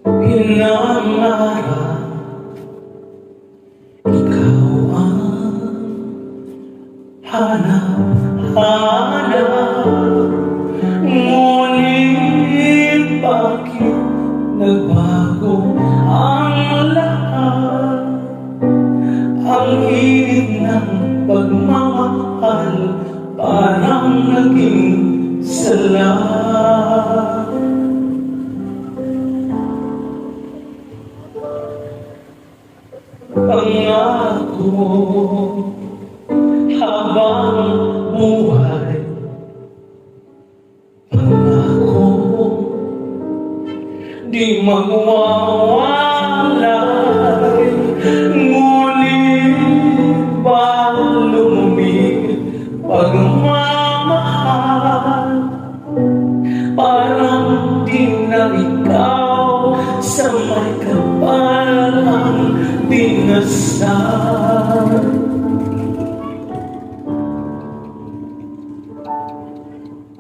pinangarap, ikaw ang hanap-hanap. Ngunit bakit nagbago ang lahat? Ang init ng pagmamahal parang naging sala. Pangako habang buhay, pangako di magwawalay. Ngunit ba lumamig pagmamahal? Parang di na ikaw sa may kapalang dinasal.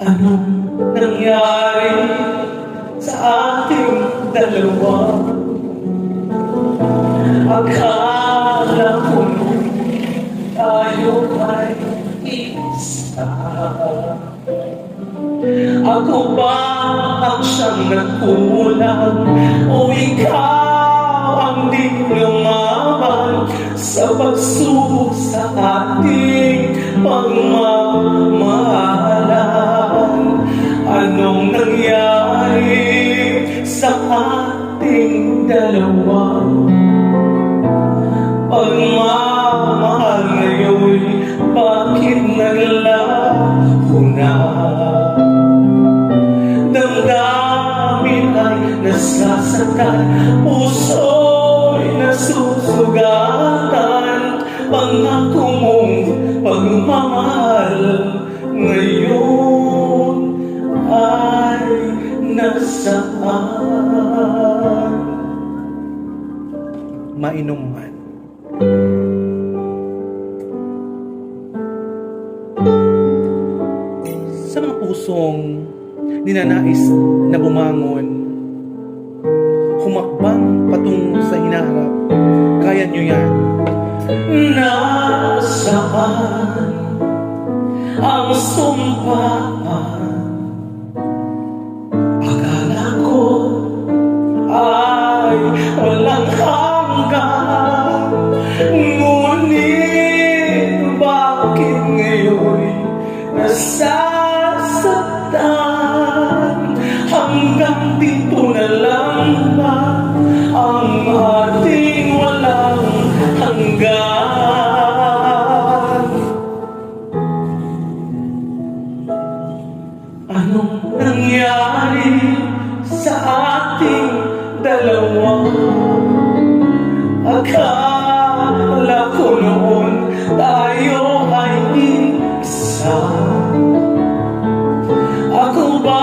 Anong nangyari sa ating dalawa? Akala ko tayo ay isa. Ako ba ang siyang nagkulang, o ikaw ang di lumaban sa pagsubok sa ating pagmamahalan? Anong nangyari sa ating dalawa? Pagmamahal ngayon, bakit naglaho na? Damdamin ay nasasaktan, puso'y nasusugatan. Pangako mong pagmamahal ngayon ay nasaan? Mainom man. Sa mga pusong ninanais na bumangon, humakbang patungo sa hinaharap, kaya nyo yan. Nasaan ang sumpaan? Akala ko ay walang hanggan. Ngunit bakit ngayon nasasaktan? Hanggang dito na lang ba ang ating walang hanggan? Anong nangyari sa ating dalawa? Akala ko noon tayo ay isa. Ako ba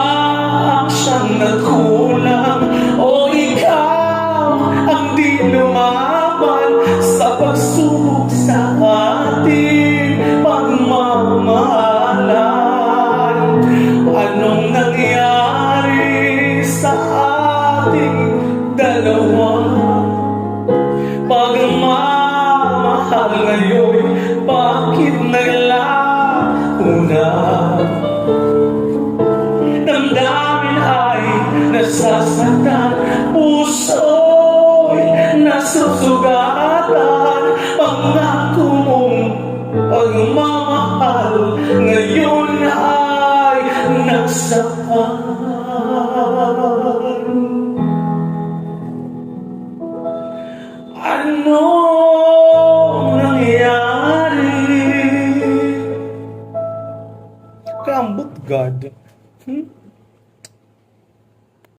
ang siyang nagkulang, o ikaw ang di lumaban sa pagsubok sa ating pagmamahalan? Anong nangyari sa ating dalawa? Pagmamahal ngayon, bakit naglaho na? Damdamin ay nasasaktan, puso'y nasusugatan. Pangako mong pagmamahal ngayon ay nasaan? Anong nangyari? Kaambot God.